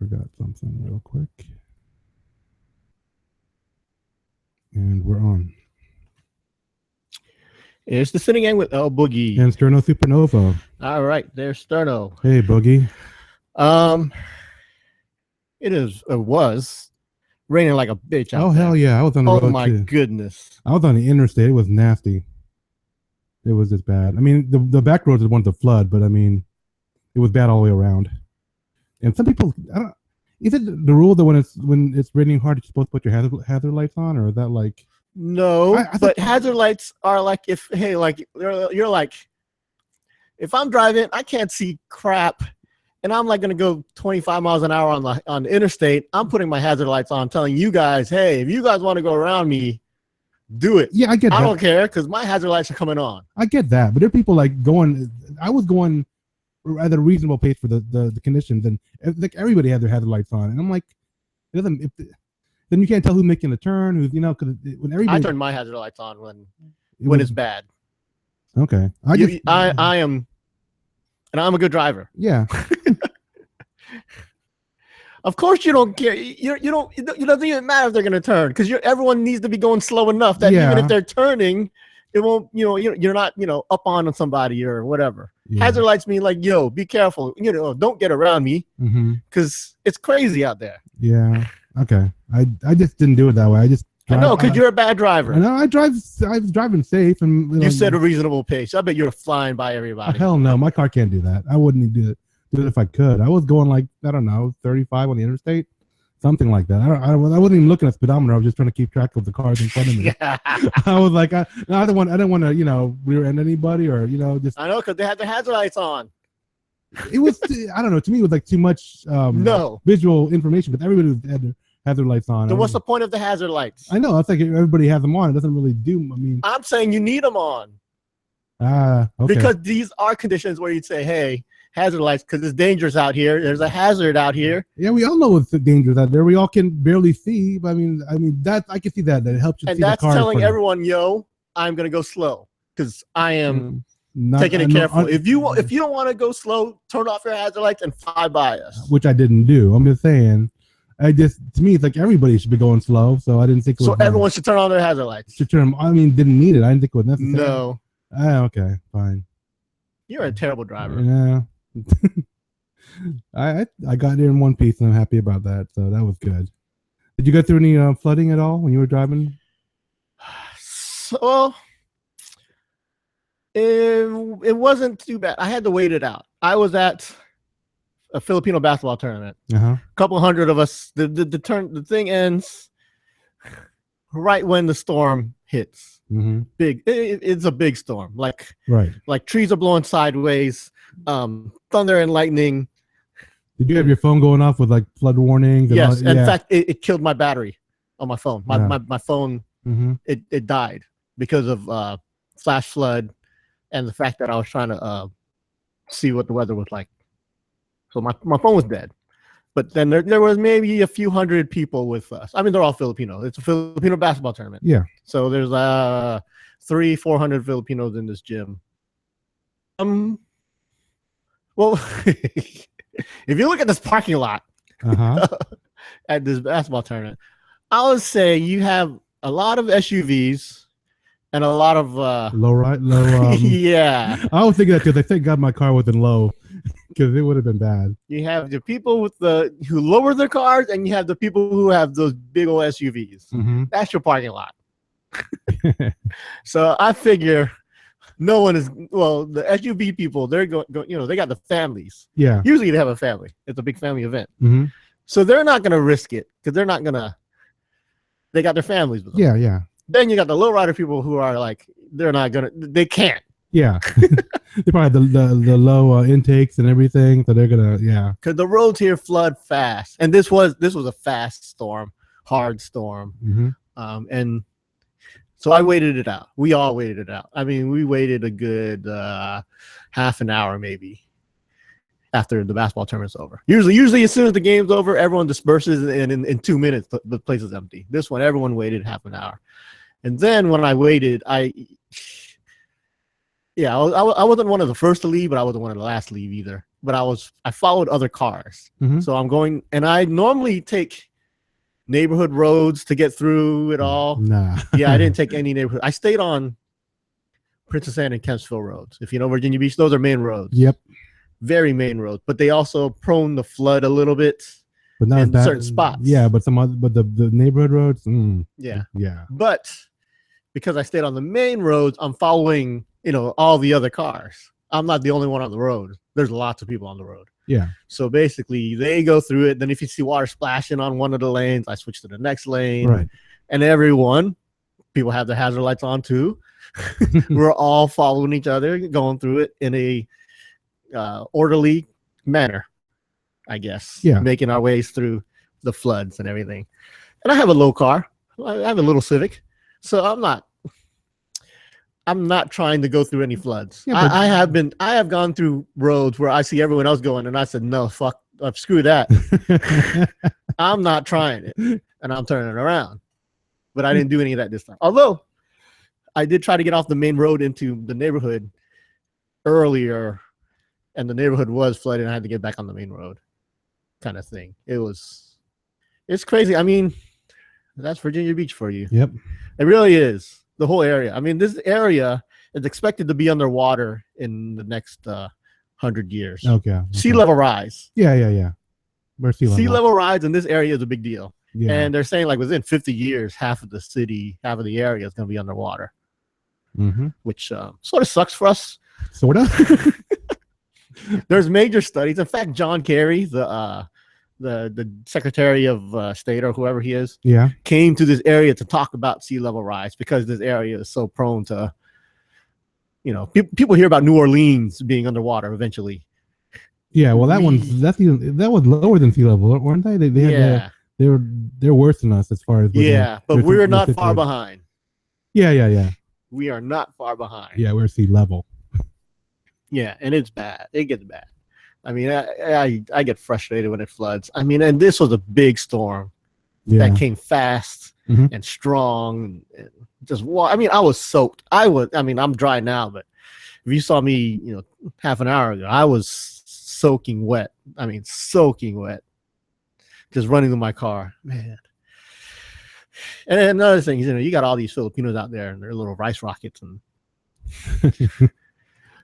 forgot something real quick. And we're on. It's the Sini-Gang with El Boogie. And Sterno Supernova. All right, there's Sterno. Hey, Boogie. It was raining like a bitch out there. Hell yeah. I was on the road, Oh, my goodness. I was on the interstate. It was nasty. It was just bad. I mean, the back roads are the ones that flood, but I mean, it was bad all the way around. And some people, is it the rule that when it's raining hard, you're supposed to put your hazard lights on, or is that like? No, but hazard lights are like you're like, if I'm driving, I can't see crap, and I'm like gonna go 25 miles an hour on the interstate. I'm putting my hazard lights on, telling you guys, hey, if you guys want to go around me, do it. Yeah, I get that. I don't care because my hazard lights are coming on. I get that, but there are people like going. I was going at a reasonable pace for the conditions, and like everybody had their hazard lights on, and I'm like, then you can't tell who's making a turn, who's because when everybody. I turn my hazard lights on when it's bad. Okay, I am, and I'm a good driver. Yeah. Of course you don't care. It doesn't even matter if they're going to turn because everyone needs to be going slow enough that even if they're turning, it won't. You're not up on somebody or whatever. Yeah. Hazard lights mean like, yo, be careful. Don't get around me because it's crazy out there. Yeah. Okay. I just didn't do it that way. I just. I know because you're a bad driver. No, I was driving safe and. You set a reasonable pace. I bet you're flying by everybody. Hell no, my car can't do that. I wouldn't do it if I could. I was going like, I don't know, 35 on the interstate, something like that. I wasn't even looking at speedometer. I was just trying to keep track of the cars in front of me. I was like, I didn't want to, rear end anybody or, just. I know because they had their hazard lights on. It was, I don't know. To me, it was like too much visual information, but everybody had their hazard lights on. So what's the point of the hazard lights? I know. It's like everybody has them on. It doesn't really do. I mean, I'm saying you need them on. Okay. Because these are conditions where you'd say, hey, hazard lights because it's dangerous out here. There's a hazard out here. Yeah, we all know it's dangerous out there. We all can barely see. But I mean that I can see that it helps you. And see that's the car telling everyone, yo, I'm gonna go slow because I am taking it careful. If you don't want to go slow, turn off your hazard lights and fly by us. Which I didn't do. I'm just saying. To me, it's like everybody should be going slow. So I didn't think. So everyone should turn on their hazard lights. Should turn them. I mean, didn't need it. I didn't think it was necessary. No. Okay, fine. You're a terrible driver. Yeah. I got there in one piece and I'm happy about that, so that was good. Did you go through any flooding at all when you were driving? So it wasn't too bad. I had to wait it out. I was at a Filipino basketball tournament. A couple hundred of us. The thing ends right when the storm hits. Big. It's a big storm. Like trees are blowing sideways. Thunder and lightning. Did you have your phone going off with like flood warnings? Yes. In fact, it killed my battery on my phone. My phone, it died because of flash flood and the fact that I was trying to see what the weather was like. So my phone was dead. But then there was maybe a few hundred people with us. I mean, they're all Filipino. It's a Filipino basketball tournament. Yeah. So there's 300-400 Filipinos in this gym. Well, if you look at this parking lot at this basketball tournament, I would say you have a lot of SUVs and a lot of low. Yeah. I was thinking that because I thank God my car wasn't low because it would have been bad. You have the people who lower their cars, and you have the people who have those big old SUVs. That's your parking lot. So I figure. No one is the SUV people. They're going. They got the families. Yeah. Usually they have a family. It's a big family event. So they're not gonna risk it because they're not gonna. They got their families with them. Yeah, yeah. Then you got the lowrider people who are like they're not gonna. They can't. Yeah. They probably have the low intakes and everything, so they're gonna Because the roads here flood fast, and this was a fast storm, hard storm, and. So I waited it out. We all waited it out. I mean, we waited a good half an hour maybe after the basketball tournament's over. Usually as soon as the game's over, everyone disperses, and in 2 minutes, the place is empty. This one, everyone waited half an hour. And then when I waited, it Yeah, I wasn't one of the first to leave, but I wasn't one of the last to leave either. But I followed other cars. So I'm going, and I normally take neighborhood roads to get through it all. Nah. Yeah, I didn't take any neighborhood. I stayed on Princess Anne and Kempsville roads. If you know Virginia Beach, those are main roads. Yep. Very main roads, but they also prone to flood a little bit. But not in certain spots. Yeah, but the neighborhood roads. Yeah. Yeah. But because I stayed on the main roads, I'm following, all the other cars. I'm not the only one on the road. There's lots of people on the road. Yeah. So basically, they go through it. Then if you see water splashing on one of the lanes, I switch to the next lane. Right. And people have the hazard lights on too. We're all following each other, going through it in a orderly manner, I guess. Yeah. Making our ways through the floods and everything. And I have a low car. I have a little Civic. So I'm not trying to go through any floods. Yeah, I have gone through roads where I see everyone else going, and I said, no, fuck, screw that. I'm not trying it, and I'm turning around. But I didn't do any of that this time. Although I did try to get off the main road into the neighborhood earlier, and the neighborhood was flooded, and I had to get back on the main road, kind of thing. It's crazy. I mean, that's Virginia Beach for you. Yep. It really is. The whole area. I mean, this area is expected to be underwater in the next 100 years. Okay. Sea level rise. Yeah. Where's sea level? Sea level rise in this area is a big deal. Yeah. And they're saying like within 50 years, half of the city, half of the area is going to be underwater. Which sort of sucks for us. Sort of. There's major studies. In fact, John Kerry, the Secretary of State or whoever he is, came to this area to talk about sea level rise because this area is so prone to, people hear about New Orleans being underwater eventually. Yeah, well, that was lower than sea level, weren't they? They're worse than us as far as but we're not far behind. Yeah. We are not far behind. Yeah, we're sea level. Yeah, and it's bad. It gets bad. I mean, I get frustrated when it floods. I mean, and this was a big storm that came fast and strong. And just I mean, I was soaked. I'm dry now, but if you saw me, half an hour ago, I was soaking wet. I mean, soaking wet. Just running to my car, man. And another thing is, you got all these Filipinos out there and their little rice rockets, and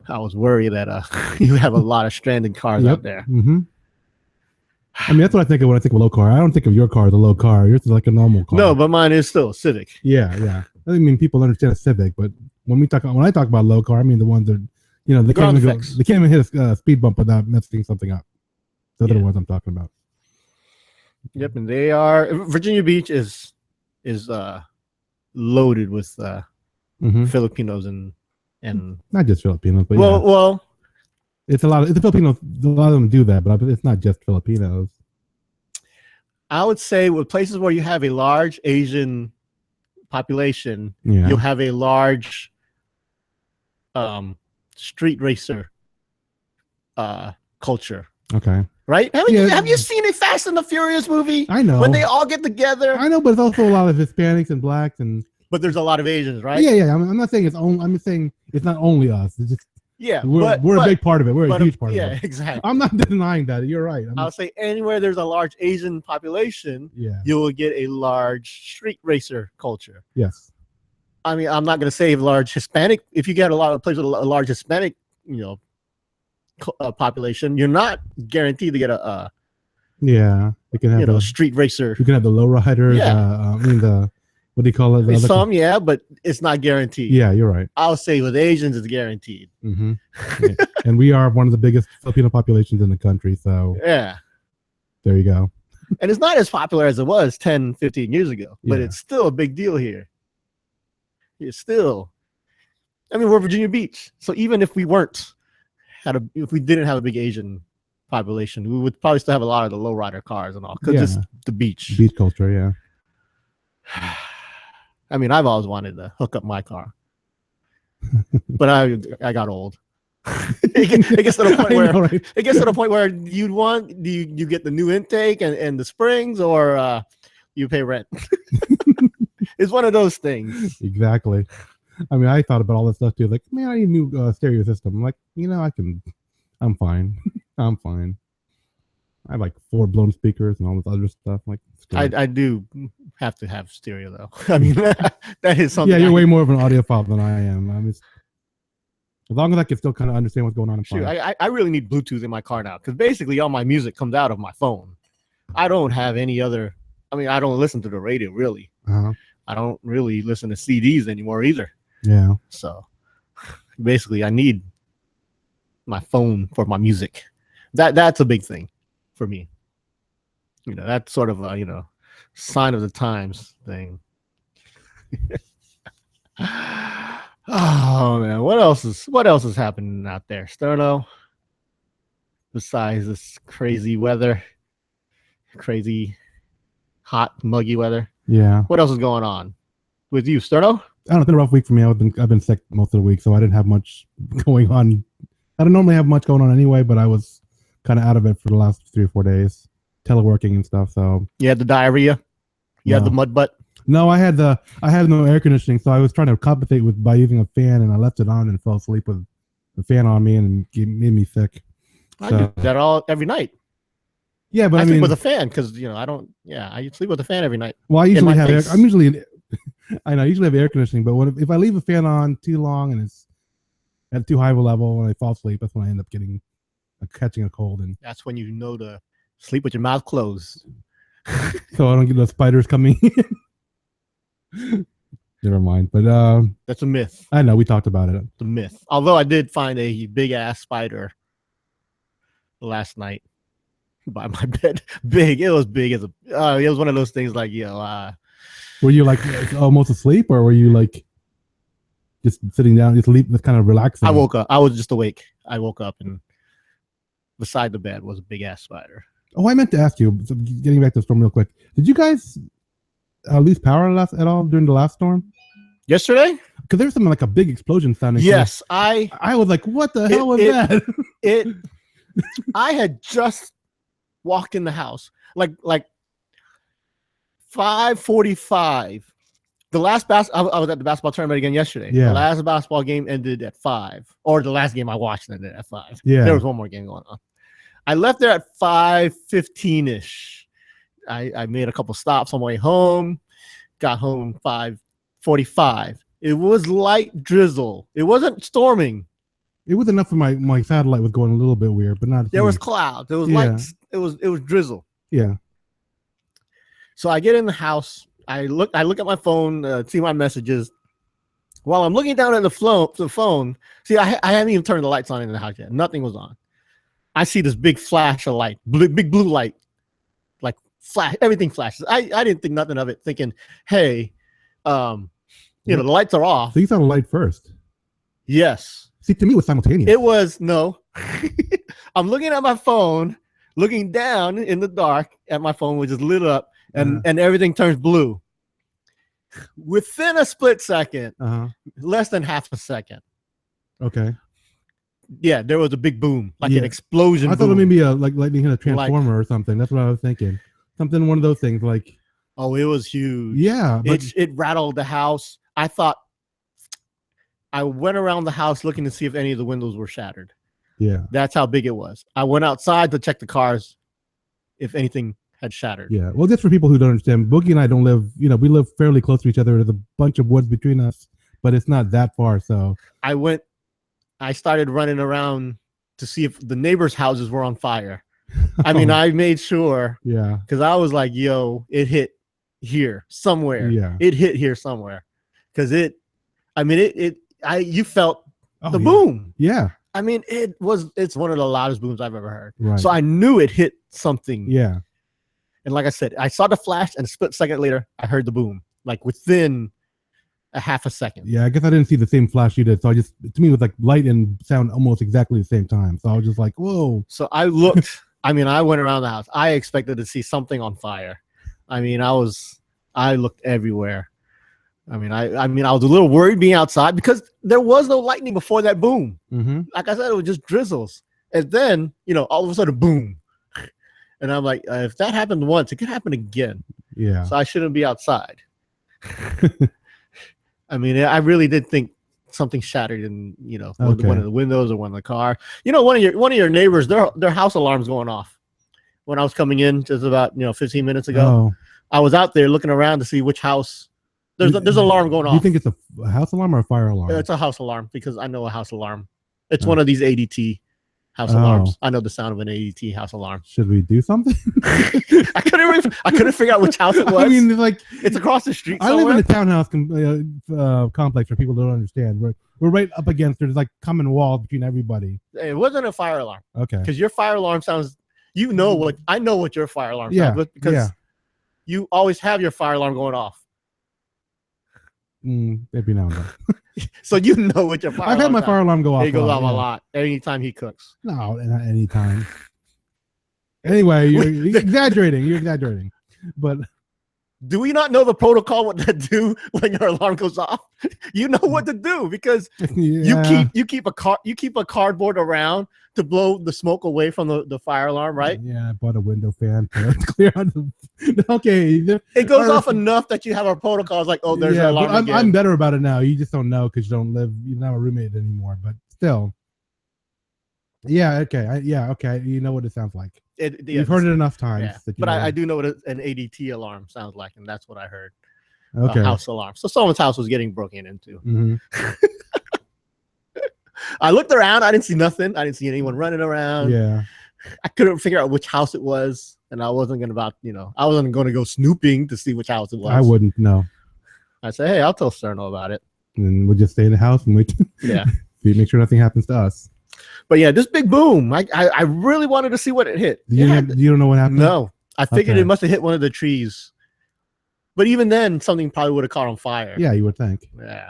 I was worried that you have a lot of stranded cars out there. I mean, that's what I think of when I think of a low car. I don't think of your car as a low car. Yours is like a normal car. No, but mine is still a Civic. Yeah. I mean, people understand a Civic, but when I talk about low car, I mean the ones that they can't even hit a speed bump without messing something up. Those are the ones I'm talking about. Yep, and they are. Virginia Beach is loaded with Filipinos and not just Filipinos, but well, it's a lot of Filipinos. A lot of them do that, but it's not just Filipinos. I would say with places where you have a large Asian population, you'll have a large street racer culture. Okay. Right? Have you seen a Fast and the Furious movie? I know. When they all get together. I know, but it's also a lot of Hispanics and blacks But there's a lot of Asians, right? Yeah. I'm not saying it's only. I'm saying it's not only us. It's just we're a big part of it. We're a huge part of it. Yeah, exactly. I'm not denying that. You're right. I'll say anywhere there's a large Asian population, you will get a large street racer culture. Yes. I mean, I'm not going to say large Hispanic. If you get a lot of places with a large Hispanic, population, you're not guaranteed to get a you can have street racer. You can have the lowriders. What do you call it? Some, but it's not guaranteed. Yeah, you're right. I'll say with Asians, it's guaranteed. And we are one of the biggest Filipino populations in the country. So there you go. And it's not as popular as it was 10, 15 years ago, but it's still a big deal here. It's still, we're Virginia Beach. So even if we if we didn't have a big Asian population, we would probably still have a lot of the lowrider cars and all, because it's the beach culture. I mean, I've always wanted to hook up my car, but I got old. It gets to the point where you'd want you get the new intake and the springs, or you pay rent. It's one of those things. Exactly. I mean, I thought about all this stuff too. Like, man, I need a new stereo system. I'm like, I'm fine. I'm fine. I have like 4 blown speakers and all this other stuff. Like, I do have to have stereo though. I mean, that is something. Yeah, you're way more of an audiophile than I am. I mean, as long as I can still kind of understand what's going on. Shoot, I really need Bluetooth in my car now because basically all my music comes out of my phone. I don't have any other. I mean, I don't listen to the radio really. I don't really listen to CDs anymore either. Yeah. So basically, I need my phone for my music. That's a big thing for me. That's sort of a sign of the times thing. Oh man, what else is happening out there, Sterno? Besides this crazy weather, crazy hot, muggy weather. Yeah. What else is going on with you, Sterno? I don't know, it's been a rough week for me. I've been sick most of the week, so I didn't have much going on. I don't normally have much going on anyway, but I was kind of out of it for the last 3 or 4 days, teleworking and stuff. So you had the diarrhea, you had the mud butt. No, I had no air conditioning, so I was trying to compensate by using a fan, and I left it on and fell asleep with the fan on me, and it made me sick. I do that every night. Yeah, but I mean, sleep with a fan because I don't. Yeah, I sleep with a fan every night. Well, I usually have. I'm usually. I know. I usually have air conditioning, but if I leave a fan on too long and it's at too high of a level and I fall asleep, that's when I end up catching a cold. And that's when you know to sleep with your mouth closed, so I don't get those spiders coming in. Never mind. But that's a myth. I know we talked about it. The myth. Although I did find a big ass spider last night by my bed. Big. It was big as a. It was one of those things like were you like almost asleep, or were you like just sitting down, just kind of relaxing? I woke up. I was just awake. I woke up, and beside the bed was a big ass spider. Oh, I meant to ask you. Getting back to the storm real quick. Did you guys lose power at all during the last storm? Yesterday? Because there was something like a big explosion sounding. Yes, I was like, what the hell was that? I had just walked in the house like 5:45. The last I was at the basketball tournament again yesterday. Yeah. The last basketball game ended at 5, or the last game I watched ended at 5. Yeah. There was one more game going on. I left there at 5:15-ish. I made a couple stops on my way home. Got home 5:45. It was light drizzle. It wasn't storming. It was enough for my satellite was going a little bit weird, but not. There was clouds. It was light. It was drizzle. Yeah. So I get in the house. I look at my phone, see my messages. While I'm looking down at the phone, see, I hadn't even turned the lights on in the house yet. Nothing was on. I see this big flash of light, big blue light, like flash. Everything flashes. I didn't think nothing of it, thinking, hey, the lights are off. So you saw the light first? Yes. See, to me, it was simultaneous. It was no. I'm looking at my phone, looking down in the dark at my phone, which is lit up. And everything turns blue. Within a split second, less than half a second. Okay. Yeah, there was a big boom, like an explosion. I thought it may be like lightning hit a transformer or something. That's what I was thinking. Something, one of those things like. Oh, it was huge. Yeah. It rattled the house. I went around the house looking to see if any of the windows were shattered. Yeah. That's how big it was. I went outside to check the cars if anything had shattered. Yeah. Well, just for people who don't understand, Boogie and I don't live, we live fairly close to each other. There's a bunch of woods between us, but it's not that far. So I started running around to see if the neighbors' houses were on fire. I mean, I made sure. Yeah. Because I was like, yo, it hit here somewhere. Yeah. It hit here somewhere. Because you felt the boom. Yeah. I mean, it's one of the loudest booms I've ever heard. Right. So I knew it hit something. Yeah. And like I said, I saw the flash, and a split second later, I heard the boom, like within a half a second. Yeah, I guess I didn't see the same flash you did. So to me, it was like light and sound almost exactly the same time. So I was just like, whoa. So I looked, I went around the house. I expected to see something on fire. I looked everywhere. I was a little worried being outside because there was no lightning before that boom. Mm-hmm. Like I said, it was just drizzles. And then, all of a sudden, boom. And I'm like, if that happened once, it could happen again. Yeah. So I shouldn't be outside. I mean, I really did think something shattered in, one of the windows or one of the car. One of your neighbors, their house alarm's going off. When I was coming in just about 15 minutes ago, I was out there looking around to see which house. There's an alarm going off. Do you think it's a house alarm or a fire alarm? It's a house alarm because I know a house alarm. It's one of these ADT house alarms. I know the sound of an ADT house alarm. Should we do something? I couldn't figure out which house it was. I mean, like it's across the street. I live in a townhouse complex where people don't understand. We're right up against. There's like common wall between everybody. It wasn't a fire alarm. Okay. Because your fire alarm sounds. I know what your fire alarm sounds with because you always have your fire alarm going off. Maybe now and then. So you know what your fire. I've had my fire alarm go off. It goes off a lot anytime he cooks. No, not anytime. Anyway, you're exaggerating. You're exaggerating. But do we not know the protocol what to do when your alarm goes off? You know what to do because you keep a cardboard around to blow the smoke away from the fire alarm, right? Yeah, I bought a window fan to clear out the. Okay, it goes off enough that you have a protocol. It's like, oh, there's an alarm. I'm better about it now. You just don't know because you're not a roommate anymore. But still, yeah, okay, okay. You know what it sounds like. You've heard it enough times. Yeah. But I do know what an ADT alarm sounds like, and that's what I heard. Okay. A house alarm. So someone's house was getting broken into. Mm-hmm. I looked around. I didn't see nothing. I didn't see anyone running around. Yeah. I couldn't figure out which house it was, and I wasn't going to go snooping to see which house it was. I wouldn't know. I said, hey, I'll tell Sterno about it. And we'll just stay in the house and wait. Yeah. Make sure nothing happens to us. But yeah, this big boom. I really wanted to see what it hit. You don't know what happened? No. I figured it must have hit one of the trees. But even then, something probably would have caught on fire. Yeah, you would think. Yeah.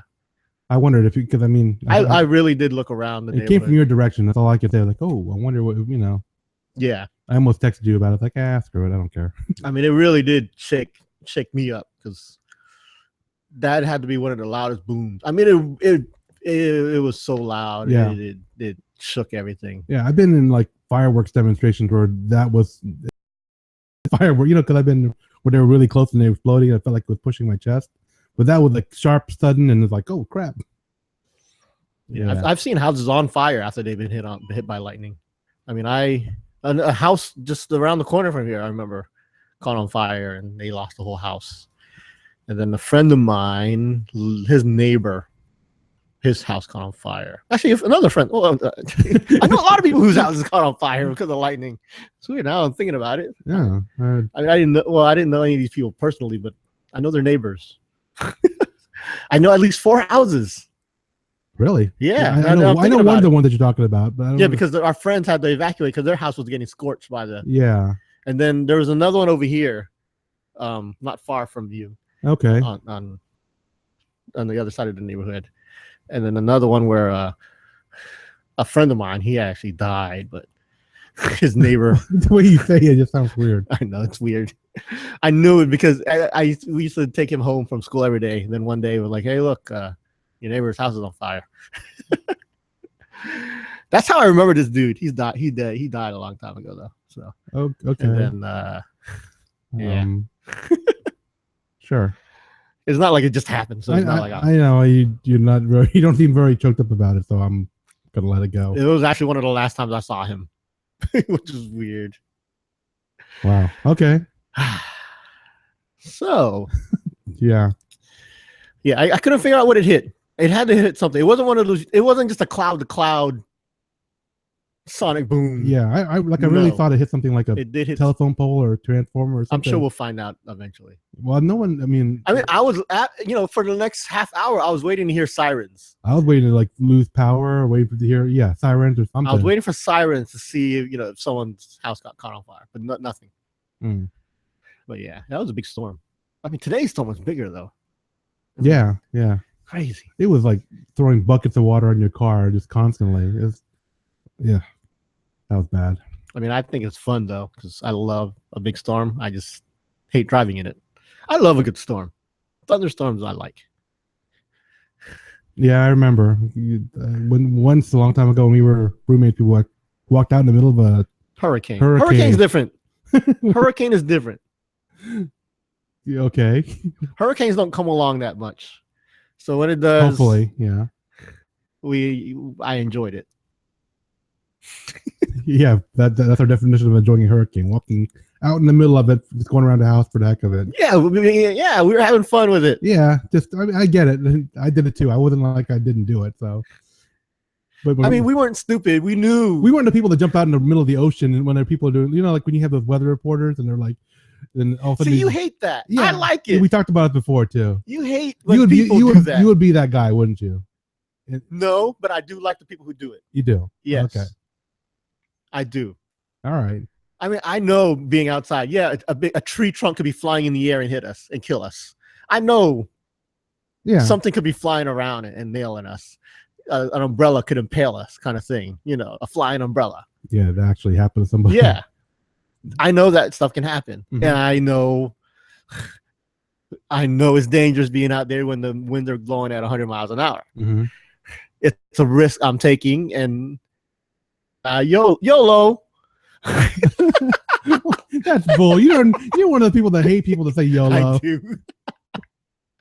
I wondered if because I mean I really did look around. It came from your direction. That's all I could say. Like, oh, I wonder what Yeah. I almost texted you about it. Like, screw it. I don't care. I mean, it really did shake me up because that had to be one of the loudest booms. I mean, it was so loud. Yeah. It shook everything. Yeah, I've been in like fireworks demonstrations where that was firework. Because I've been where they were really close and they were exploding. I felt like it was pushing my chest. But that was like sharp, sudden, and it's like, oh crap. Yeah, I've seen houses on fire after they've been hit by lightning. I mean, a house just around the corner from here, I remember, caught on fire and they lost the whole house. And then a friend of mine, his neighbor, his house caught on fire. Actually, another friend. Well, I know a lot of people whose houses caught on fire because of lightning. It's weird now I'm thinking about it. Yeah. I mean, I didn't know any of these people personally, but I know their neighbors. I know at least 4 houses. Really? Yeah. I know one of the ones that you're talking about. But because our friends had to evacuate because their house was getting scorched by the. Yeah. And then there was another one over here, not far from you. Okay. On the other side of the neighborhood, and then another one where a friend of mine, he actually died, but his neighbor. The way you say it just sounds weird. I know it's weird. I knew it because we used to take him home from school every day. And then one day we're like, hey, look, your neighbor's house is on fire. That's how I remember this dude. He died a long time ago though. So okay. And then yeah. Sure. It's not like it just happened. So it's not like I know you don't seem very choked up about it, so I'm gonna let it go. It was actually one of the last times I saw him, which is weird. Wow. Okay. So, yeah, I couldn't figure out what it hit. It had to hit something. It wasn't one of those. It wasn't just a cloud to cloud sonic boom. Yeah, I really thought it hit something like it did hit telephone pole or transformer or something. I'm sure we'll find out eventually. Well, no one. I mean, I was at for the next half hour. I was waiting to hear sirens. I was waiting to like lose power, or wait to hear sirens or something. I was waiting for sirens to see if someone's house got caught on fire, but nothing. But yeah, that was a big storm. I mean, today's storm was bigger though. Yeah. Crazy. It was like throwing buckets of water on your car just constantly. That was bad. I mean, I think it's fun though because I love a big storm. I just hate driving in it. I love a good storm. Thunderstorms I like. Yeah, I remember when once a long time ago when we were roommates, we walked out in the middle of a hurricane. Hurricane's different. Hurricane is different. Okay. Hurricanes don't come along that much. So when it does, hopefully, yeah. I enjoyed it. Yeah, that's our definition of enjoying a hurricane. Walking out in the middle of it, just going around the house for the heck of it. Yeah, we were having fun with it. Yeah, just I get it. I did it too. I wasn't like I didn't do it. So, but we weren't stupid. We knew we weren't the people that jumped out in the middle of the ocean and when there are people doing, like when you have those weather reporters and they're like, and all of a sudden you hate that. Yeah, I like it. We talked about it before too. You hate when people do that. You would be that guy, wouldn't you? No, but I do like the people who do it. You do? Yes. Okay. I do. All right. I mean, I know being outside, a tree trunk could be flying in the air and hit us and kill us. I know something could be flying around and nailing us. An umbrella could impale us, kind of thing. A flying umbrella. Yeah, that actually happened to somebody. Yeah. I know that stuff can happen. Mm-hmm. And I know it's dangerous being out there when the winds are blowing at 100 miles an hour. Mm-hmm. It's a risk I'm taking, and YOLO. That's bull. You're one of the people that hate people that say YOLO. I do.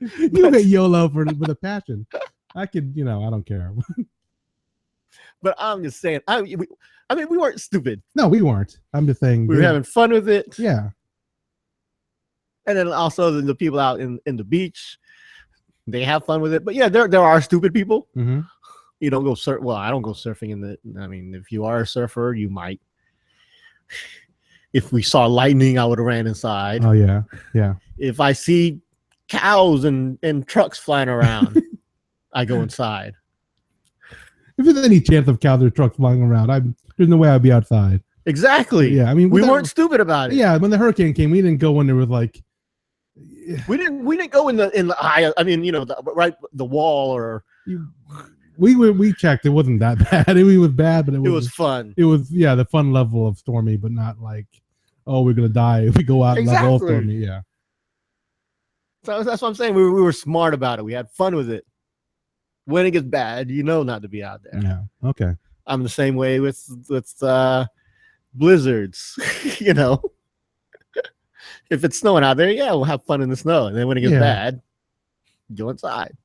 You hate YOLO with a passion. I could, I don't care. But I'm just saying, we weren't stupid. No, we weren't. I'm just saying we were having fun with it. Yeah. And then also the people out in the beach, they have fun with it. But yeah, there are stupid people. Mm-hmm. You don't go surf. Well, I don't go surfing if you are a surfer, you might. If we saw lightning, I would have ran inside. Oh yeah, yeah. If I see cows and trucks flying around, I go inside. If there's any chance of cows or trucks flying around, there's no way I'd be outside. Exactly. Yeah, I mean, we weren't stupid about it. Yeah, when the hurricane came, we didn't go when there was like. We didn't go in the high. I mean, the wall or. We checked. It wasn't that bad. It was bad, but it was fun. It was the fun level of stormy, but not like, oh, we're gonna die if we go out level stormy. Yeah. So that's what I'm saying. We were smart about it. We had fun with it. When it gets bad, not to be out there. Yeah. Okay. I'm the same way with blizzards. If it's snowing out there, we'll have fun in the snow. And then when it gets bad, go inside.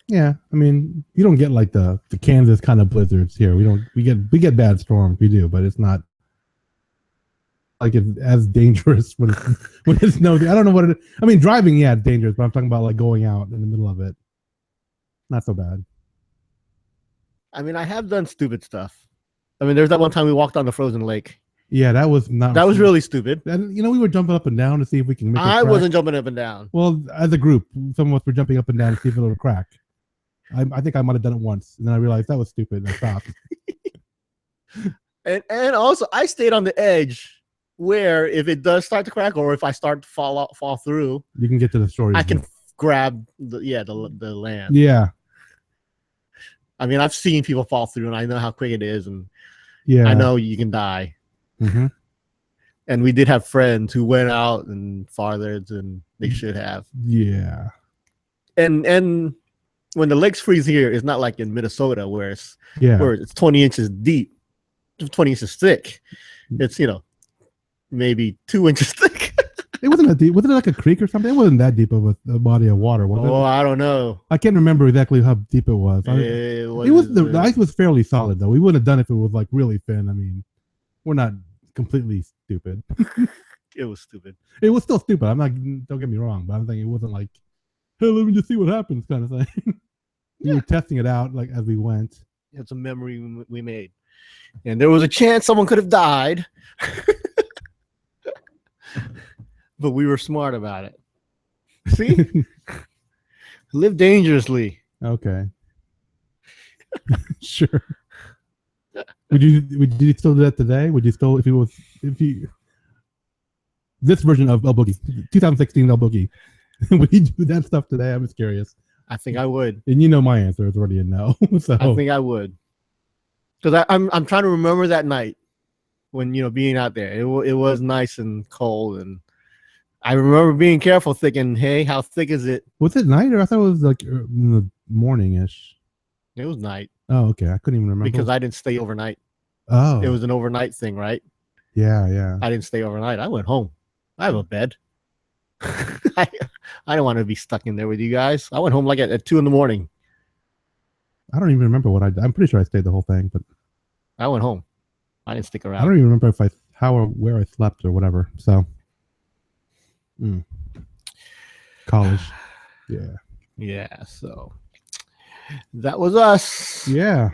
Yeah, I mean, you don't get like the Kansas kind of blizzards here. We get bad storms. We do, but it's not like it's as dangerous when it snows. I don't know what it is. I mean, driving, it's dangerous, but I'm talking about like going out in the middle of it. Not so bad. I mean, I have done stupid stuff. I mean, there's that one time we walked on the frozen lake. Yeah, that was not. That was really stupid. And we were jumping up and down to see if we can make. I wasn't jumping up and down. Well, as a group, some of us were jumping up and down to see if it would crack. I think I might have done it once, and then I realized that was stupid, and I stopped. and also, I stayed on the edge where if it does start to crack, or if I start to fall through, you can get to the shore. I can grab the land. Yeah. I mean, I've seen people fall through, and I know how quick it is, and I know you can die. Mm-hmm. And we did have friends who went out and farther than they should have. Yeah. And when the lakes freeze here, it's not like in Minnesota where it's 20 inches deep, 20 inches thick. It's maybe 2 inches thick. It wasn't that deep. Was it like a creek or something? It wasn't that deep of a body of water, was it? Oh, I don't know. I can't remember exactly how deep it was. The ice was fairly solid though. We wouldn't have done it if it was like really thin. I mean, we're not completely stupid. It was stupid. It was still stupid. Don't get me wrong, but I'm thinking it wasn't like, hey, let me just see what happens kind of thing. We were testing it out like as we went. It's a memory we made. And there was a chance someone could have died. But we were smart about it. See? Live dangerously. Okay. Sure. Would you still do that today? Would you still if you this version of El Boogie, 2016 El Boogie, would you do that stuff today? I'm just curious. I think I would. And my answer is already a no. So I think I would. Because I'm trying to remember that night when being out there. It was nice and cold, and I remember being careful, thinking, "Hey, how thick is it?" Was it night, or I thought it was like in the morning-ish? It was night. Oh, okay. I couldn't even remember because I didn't stay overnight. Oh, it was an overnight thing, right? Yeah. I didn't stay overnight. I went home. I have a bed. I, I don't want to be stuck in there with you guys. I went home like at 2 a.m. I don't even remember what I did. I'm pretty sure I stayed the whole thing, but I went home. I didn't stick around. I don't even remember if how or where I slept or whatever. So, college, yeah. Yeah, so that was us. Yeah.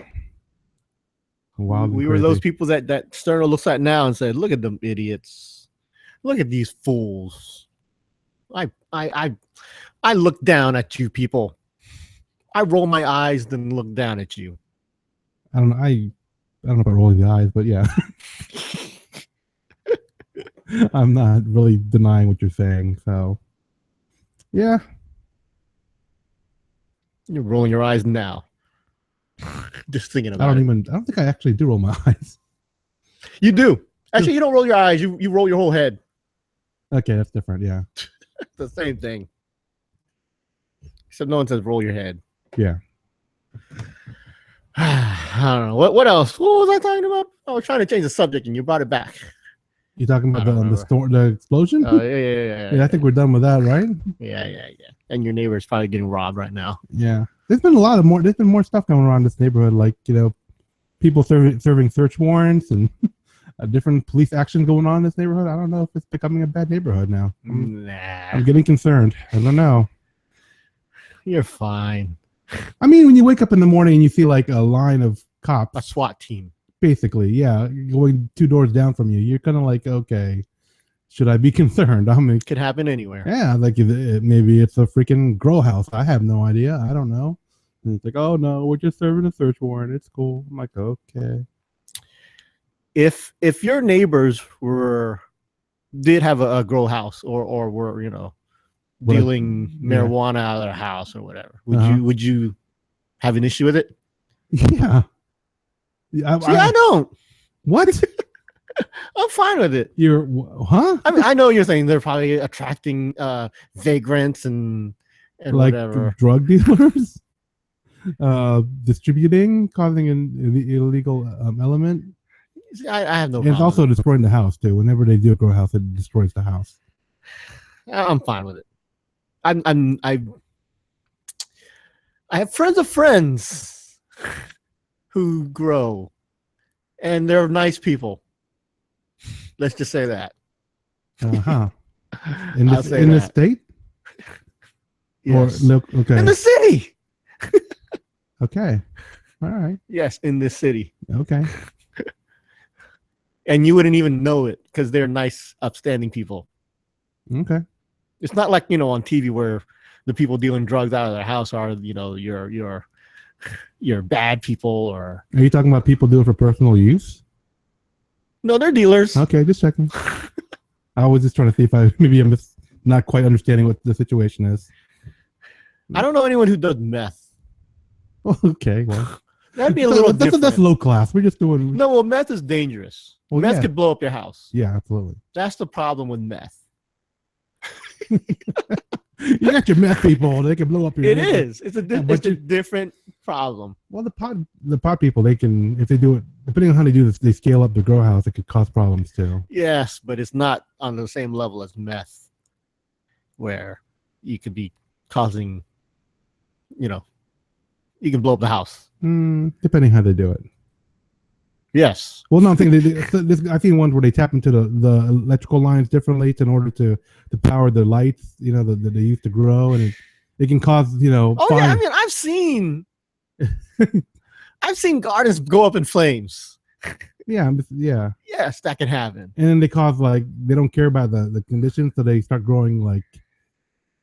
Wow, we were those people that Sterno looks at now and said, "Look at them idiots! Look at these fools!" I look down at you people. I roll my eyes, then look down at you. I don't know about rolling the eyes, but yeah. I'm not really denying what you're saying. So, yeah. You're rolling your eyes now. Just thinking about it. I don't think I actually do roll my eyes. You do. Actually, you don't roll your eyes. You roll your whole head. Okay, that's different. Yeah. It's the same thing. Except no one says roll your head. Yeah. I don't know. What else? What was I talking about? I was trying to change the subject and you brought it back. You talking about the explosion? Yeah. I think we're done with that, right? Yeah. And your neighbor is probably getting robbed right now. Yeah. There's been more stuff going around this neighborhood, like, people serving search warrants and different police action going on in this neighborhood. I don't know if it's becoming a bad neighborhood now. I'm getting concerned. I don't know. You're fine. I mean, when you wake up in the morning and you see like a line of cops, a SWAT team, basically, yeah, going 2 doors down from you, you're kind of like, okay, should I be concerned? I mean, it could happen anywhere. Yeah, like maybe it's a freaking grow house. I have no idea. I don't know. And it's like, oh no, we're just serving a search warrant. It's cool. I'm like, okay. If your neighbors did have a grow house or were dealing marijuana out of their house or whatever, would you have an issue with it? Yeah. I don't. What? I'm fine with it. Huh? I mean, I know you're saying they're probably attracting vagrants and like whatever, drug dealers, distributing, causing an illegal element. I have no. And it's also destroying the house too. Whenever they do a grow house, it destroys the house. I'm fine with it. I have friends of friends who grow, and they're nice people. Let's just say that. In the state? Yes. Or, okay. In the city. Okay. All right. Yes, in this city. Okay. And you wouldn't even know it because they're nice, upstanding people. Okay. It's not like, on TV where the people dealing drugs out of their house are, your bad people. Or are you talking about people doing it for personal use? No, they're dealers. Okay, just checking. I was just trying to see if I'm just not quite understanding what the situation is. I don't know anyone who does meth. Okay, well, that'd be a little different. That's low class. We're just doing. No, well, meth is dangerous. Well, meth could blow up your house. Yeah, absolutely. That's the problem with meth. You got your meth people; they can blow up your. It is. It's a different problem. Well, the pot people, they can, if they do it, depending on how they do this, they scale up the grow house. It could cause problems too. Yes, but it's not on the same level as meth, where you could be causing, you can blow up the house. Depending how they do it. Yes. Well, no, I'm thinking I've seen ones where they tap into the electrical lines differently in order to power the lights, that they used to grow, and it can cause, Oh fire. Yeah, I mean, I've seen gardens go up in flames. Yeah. Yes, that can happen. And then they cause they don't care about the conditions, so they start growing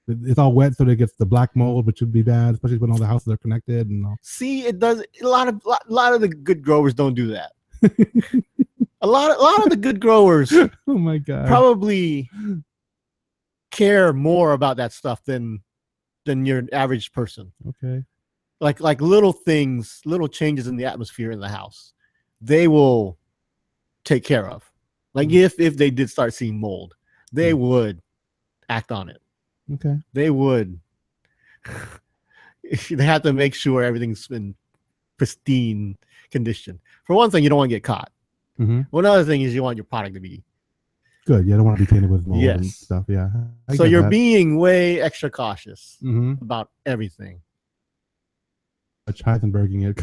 it's all wet, so they get the black mold, which would be bad, especially when all the houses are connected and all. See, it does. A lot of the good growers don't do that. a lot of the good growers, oh my god, probably care more about that stuff than your average person. Okay, like little things, little changes in the atmosphere in the house, they will take care of. Like if they did start seeing mold, they would act on it. Okay, they would. They have to make sure everything's in pristine condition. For one thing, you don't want to get caught. Mm-hmm. Well, another thing is you want your product to be Good. You don't want to be tainted with mold and Yes. stuff. Yeah. I So get you're that. being way extra cautious Mhm. about everything. Heisenberging it.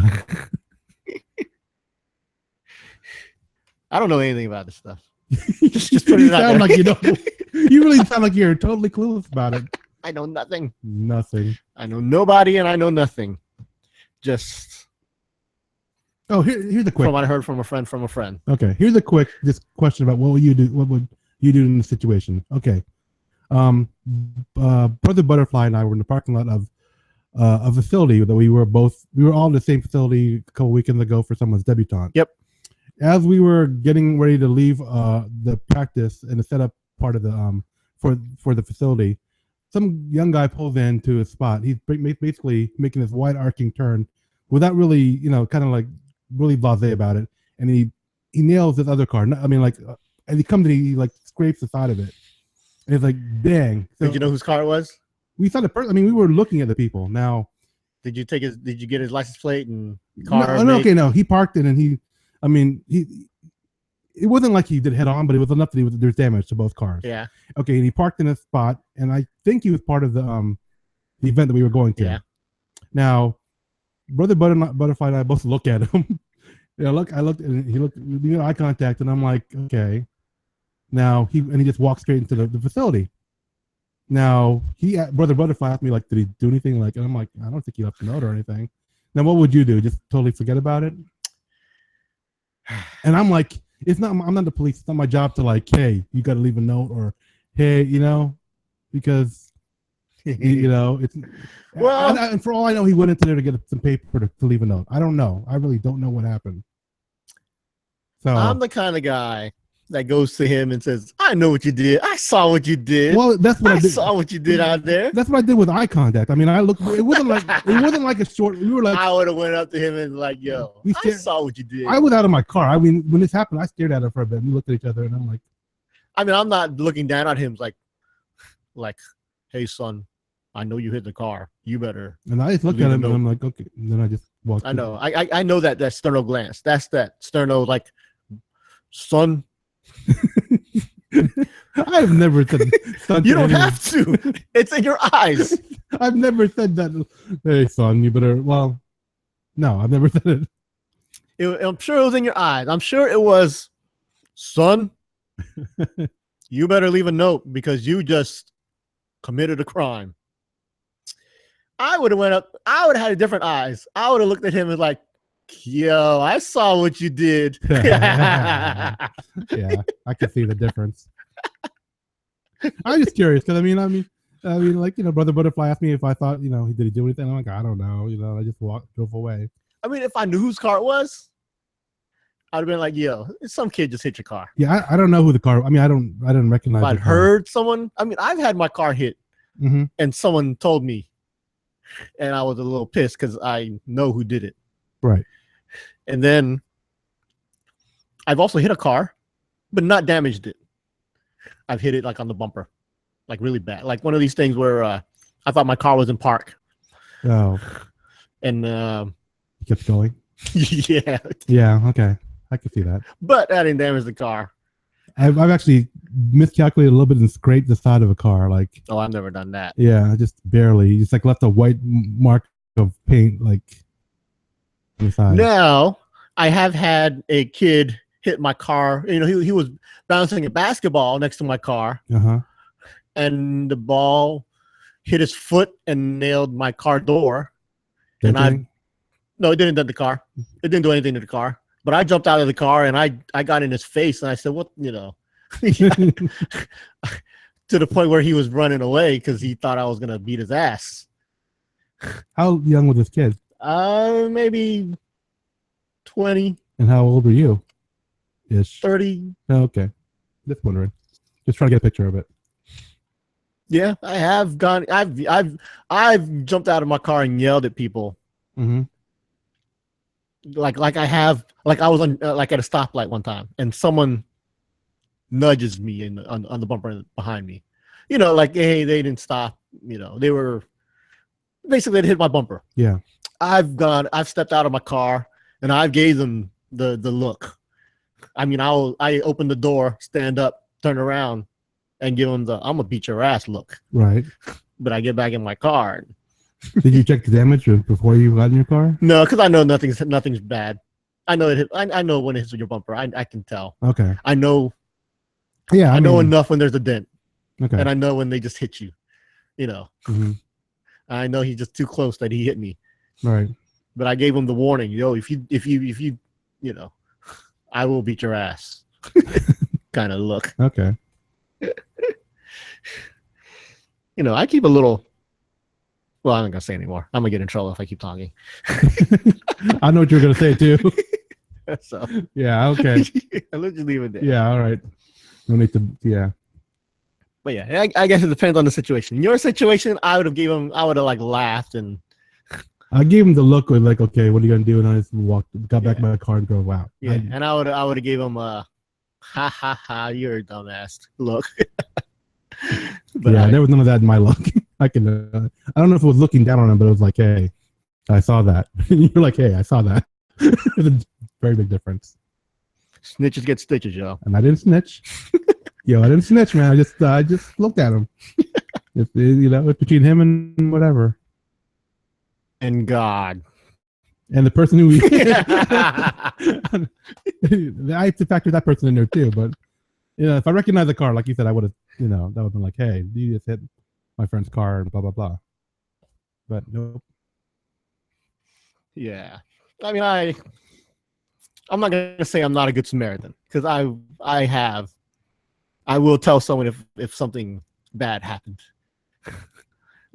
I don't know anything about this stuff. Just put you it out sound there. like you know. You really sound like you're totally clueless about it. I know nothing. Nothing. I know nobody, and I know nothing. Just Oh, here's a quick. from what I heard from a friend from a friend. Okay, here's a quick just question about what would you do? What would you do in this situation? Okay, Brother Butterfly and I were in the parking lot of a facility that we were all in the same facility a couple weekends ago for someone's debutante. Yep. As we were getting ready to leave the practice and the setup part of the for the facility, some young guy pulls into a spot. He's basically making this wide arcing turn without really, kind of like really blasé about it. And he nails this other car. I mean, like, as he comes in, he like scrapes the side of it. And it's like, dang. So Did you know whose car it was? we saw the person. I mean, we were looking at the people. Now, Did you get his license plate and car? no. He parked it, and it wasn't like he did head on, but it was enough that there's damage to both cars. Yeah. Okay, and he parked in a spot, and I think he was part of the event that we were going to. Yeah. Now, Brother Butterfly and I both look at him. I looked, and he looked. We made eye contact, and I'm like, okay. Now he just walked straight into the facility. Now Brother Butterfly asked me, like, did he do anything? Like, and I'm like, I don't think he left a note or anything. Now, what would you do? Just totally forget about it? And I'm like, I'm not the police. It's not my job to like, hey, you got to leave a note, or hey, because it's well. and for all I know, he went into there to get some paper to leave a note. I don't know. I really don't know what happened. So I'm the kind of guy that goes to him and says, I know what you did. I saw what you did. Well, that's what I did. saw what you did out there. That's what I did with eye contact. I mean, I looked. It wasn't like a short. We were like. I would have went up to him and like, yo, I saw what you did. I was out of my car. I mean, when this happened, I stared at her for a bit. We looked at each other, and I'm like. I mean, I'm not looking down at him like, hey, son, I know you hit the car. You better. And I just looked at him, and I'm like, okay. And then I just walked. I know. I know that sterno glance. That's that sterno, like, son. I've never said son. You don't have to. It's in your eyes. I've never said that. Hey, son, you better. Well, no, I've never said it. I'm sure it was in your eyes. I'm sure it was, son. You better leave a note because you just committed a crime. I would have went up. I would have had different eyes. I would have looked at him and like, yo, I saw what you did. Yeah, I can see the difference. I'm just curious because I mean, like, Brother Butterfly asked me if I thought, did he do anything? I'm like, I don't know. I just drove away. I mean, if I knew whose car it was, I'd have been like, yo, some kid just hit your car. Yeah, I don't know who the car. I mean, I didn't recognize. If I'd heard someone. I mean, I've had my car hit, and someone told me, and I was a little pissed because I know who did it. Right. And then I've also hit a car, but not damaged it. I've hit it like on the bumper, like really bad, like one of these things where I thought my car was in park. Oh. And you kept going. Yeah. Yeah. Okay. I can see that. But I didn't damage the car. I've actually miscalculated a little bit and scraped the side of a car. Like, oh, I've never done that. Yeah, just barely. Just like left a white mark of paint, like on the side. Now, I have had a kid hit my car. He was bouncing a basketball next to my car, and the ball hit his foot and nailed my car door. No, it didn't dent the car. It didn't do anything to the car. But I jumped out of the car and I got in his face and I said, what, to the point where he was running away because he thought I was going to beat his ass. How young was this kid? Maybe 20. And how old were you? Ish. 30. Oh, okay. Just wondering. Just trying to get a picture of it. Yeah, I have gone. I've jumped out of my car and yelled at people. Like I have, like I was on like at a stoplight one time, and someone nudges me on the bumper behind me. Like, hey, they didn't stop. They were basically they hit my bumper. Yeah. I've stepped out of my car and I gave them the look. I mean, I open the door, stand up, turn around and give him the "I'm gonna beat your ass" look. Right. But I get back in my car. Did you check the damage before you got in your car? No, because I know nothing's bad. I know it. I know when it hits your bumper. I can tell. Okay. I know. Yeah, I know enough when there's a dent. Okay. And I know when they just hit you. You know. Mm-hmm. I know he's just too close that he hit me. Right. But I gave him the warning. Yo, if you, you know, I will beat your ass. Kind of look. Okay. You know, I keep a little. Well, I'm not gonna say anymore. I'm gonna get in trouble if I keep talking. I know what you're gonna say too. So yeah, okay. I'll let you leave it there. Yeah, all right. No need to. Yeah. But yeah, I guess it depends on the situation. In your situation, I would have like laughed and. I gave him the look of like, okay, what are you gonna do? And I just got back in my car and drove out. Yeah, and I would have gave him a, ha ha ha, you're a dumbass look. But yeah, there was none of that in my look. I can. I don't know if it was looking down on him, but it was like, hey, I saw that. You're like, hey, I saw that. There's a very big difference. Snitches get stitches, yo. And I didn't snitch. Yo, I didn't snitch, man. I just looked at him. It's between him and whatever. And God. And the person who I have to factor that person in there too. But if I recognize the car, like you said, I would have, that would have been like, hey, you just hit my friend's car and blah blah blah. But nope. Yeah, I mean, I'm not gonna say I'm not a good Samaritan because I will tell someone if something bad happened.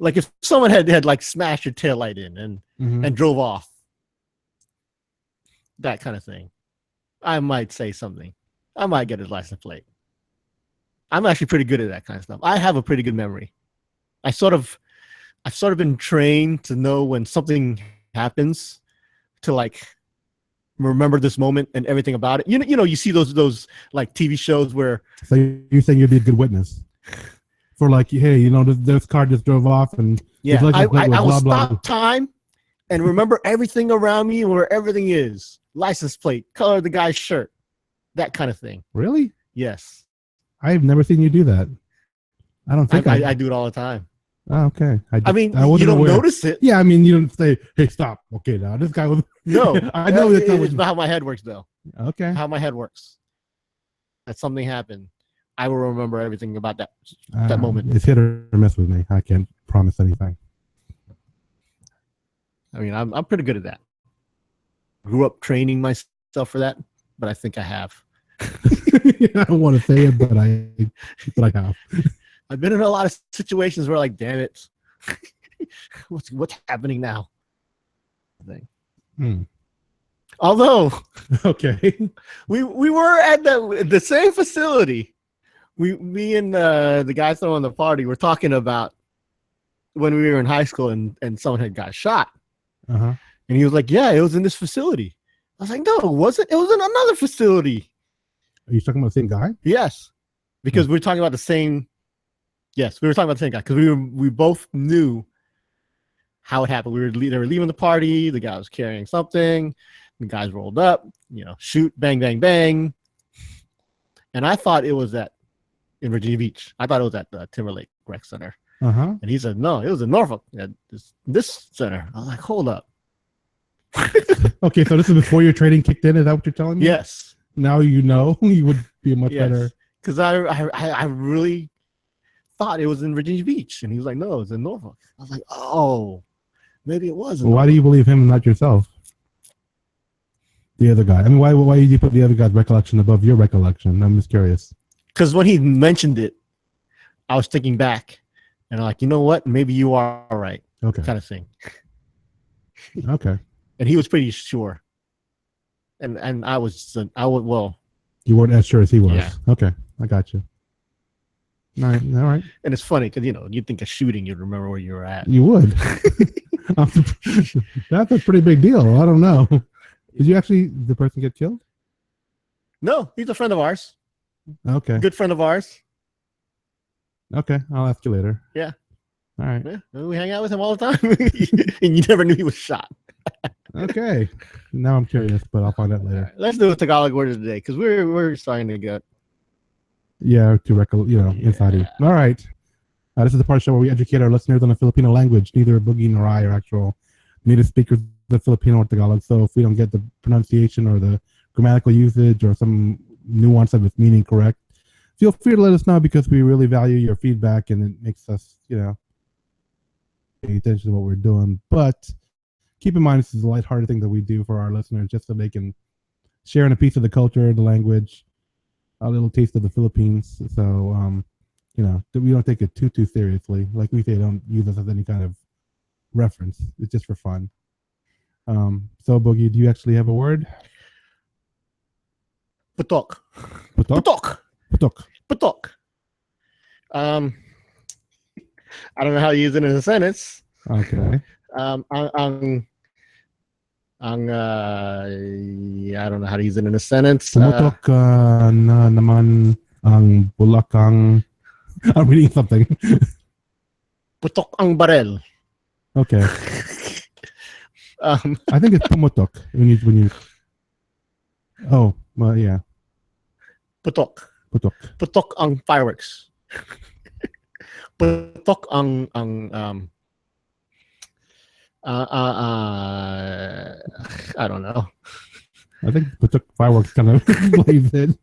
Like if someone had like smashed your taillight in and drove off, that kind of thing, I might say something. I might get his license plate. I'm actually pretty good at that kind of stuff. I have a pretty good memory. I've sort of been trained to know when something happens, to like remember this moment and everything about it. You know, you see those like TV shows where. So you're saying you'd be a good witness for like, hey, this car just drove off and yeah, I will stop time and remember everything around me and where everything is. License plate, color of the guy's shirt, that kind of thing. Really? Yes. I've never seen you do that. I don't think I do it all the time. Oh, okay. I mean, you don't notice it. Yeah, I mean, you don't say, "Hey, stop." Okay, now this guy was. No, I know it's how my head works, though. Okay. How my head works. That something happened, I will remember everything about that moment. It's hit or miss with me. I can't promise anything. I mean, I'm pretty good at that. Grew up training myself for that, but I think I have. I don't want to say it, but I have. I've been in a lot of situations where, like, damn it, what's happening now? Although, okay, we were at the same facility. Me and the guy throwing the party were talking about when we were in high school and someone had got shot. Uh-huh. And he was like, "Yeah, it was in this facility." I was like, "No, it wasn't. It was in another facility." Are you talking about the same guy? Yes, because we were talking about the same. Yes, we were talking about the same guy because we both knew how it happened. They were leaving the party. The guy was carrying something. The guys rolled up. Shoot, bang, bang, bang. And I thought it was in Virginia Beach. I thought it was at the Timberlake Rec Center. Uh-huh. And he said, "No, it was in Norfolk at this center." I was like, "Hold up." Okay, so this is before your training kicked in. Is that what you're telling me? Yes. Now you would be much better. Because I really thought it was in Virginia Beach, and he was like, "No, it's in Norfolk." I was like, "Oh, maybe it was." Well, why do you believe him and not yourself? The other guy. I mean, why did you put the other guy's recollection above your recollection? I'm just curious. Because when he mentioned it, I was thinking back, and I'm like, you know what? Maybe you are right. Okay. Kind of thing. Okay. And he was pretty sure. And I was well. You weren't as sure as he was. Yeah. Okay, I got you. All right. And it's funny because you'd think of shooting, you'd remember where you were at. You would. That's a pretty big deal. I don't know. Did the person get killed? No, he's a friend of ours. Okay. Good friend of ours. Okay, I'll ask you later. Yeah. All right. Yeah, we hang out with him all the time, and you never knew he was shot. Okay. Now I'm curious, but I'll find out later. Right, let's do a Tagalog word of the day because we're starting to get Yeah, to inside. All right. This is the part of the show where we educate our listeners on the Filipino language. Neither Boogie nor I are actual native speakers of the Filipino or Tagalog, so if we don't get the pronunciation or the grammatical usage or some nuance of its meaning correct, feel free to let us know because we really value your feedback and it makes us, pay attention to what we're doing. But keep in mind, this is a lighthearted thing that we do for our listeners just so they can share in a piece of the culture, the language, a little taste of the Philippines. So, we don't take it too seriously. Like we say, don't use us as any kind of reference. It's just for fun. So, Boogie, do you actually have a word? Putok. Putok? Putok. Putok. Putok. I don't know how to use it in a sentence. Okay. I don't know how to use it in a sentence. Pumutok na naman ang bulakang. I'm reading something. Putok ang barel. Okay. I think it's pumutok when you. Oh, well, yeah. Putok. Putok. Putok ang fireworks. Putok ang I don't know. I think putok fireworks kind of blaze it.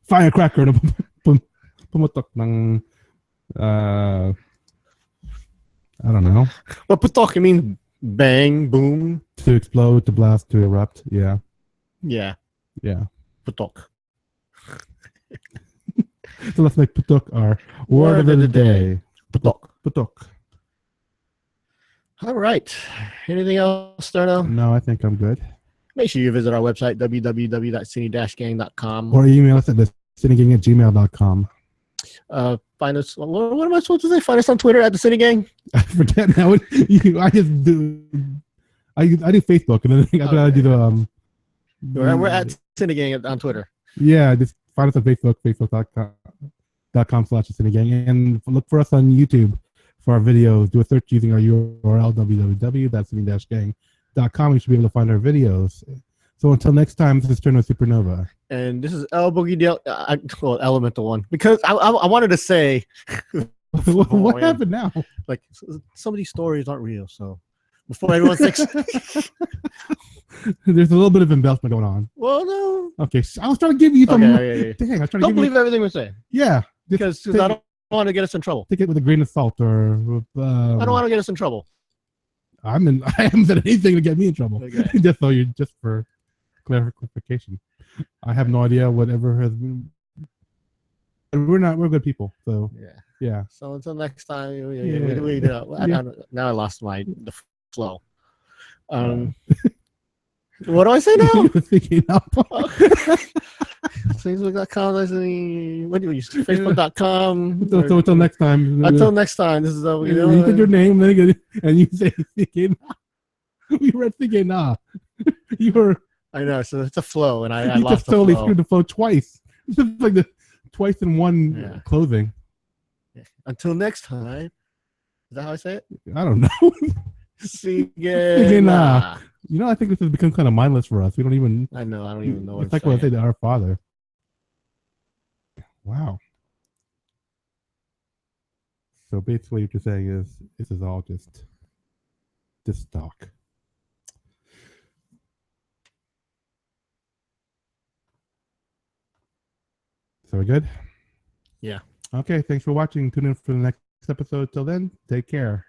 Firecracker na pumutok ng I don't know. But putok, I mean bang, boom. To explode, to blast, to erupt. Yeah. Yeah. Yeah. Putok. So let's make putok our word of the day. Putok. Putok. All right. Anything else, Sterno? No, I think I'm good. Make sure you visit our website, www.sini-gang.com. Or email us at the Sini-Gang@gmail.com. Find us. What am I supposed to say? Find us on Twitter at the Sini-Gang. I forget now. I just do. I do Facebook, and then I gotta do the. We're at Sini-Gang on Twitter. Yeah, just find us on Facebook, facebook.com/Sini-Gang, and look for us on YouTube for our videos. Do a search using our URL, www.sini-gang.com. You should be able to find our videos. So until next time, this is Turno Supernova. And this is El Boogie Del, Elemental One. Because I wanted to say... what happened now? Like, some of these stories aren't real, so... Before everyone thinks... There's a little bit of embellishment going on. Well, no. Okay, so I was trying to give you some... Okay, Dang, I was trying to don't believe everything we're saying. Yeah. Because I don't want to get us in trouble. Take it with a grain of salt, or... I don't want to get us in trouble. I haven't said anything to get me in trouble. Okay. just for clarification. I have no idea whatever has been. We're good people, so yeah. So until next time, now I lost the flow. What do I say now? Facebook.com, what do you use? Facebook.com. So until next time. Until next time, this is you said your name, and you say we read Sini-Gang. You were. I know, so it's a flow, and I lost just totally screwed the flow twice. It's just like the twice in one clothing. Yeah. Until next time. Is that how I say it? I don't know. Sini-Gang. I think this has become kind of mindless for us. We don't even. I know. I don't even know what it's like what I say to our father. Wow. So basically, what you're saying is this is all just talk. So we're good? Yeah. Okay, thanks for watching. Tune in for the next episode. Till then, take care.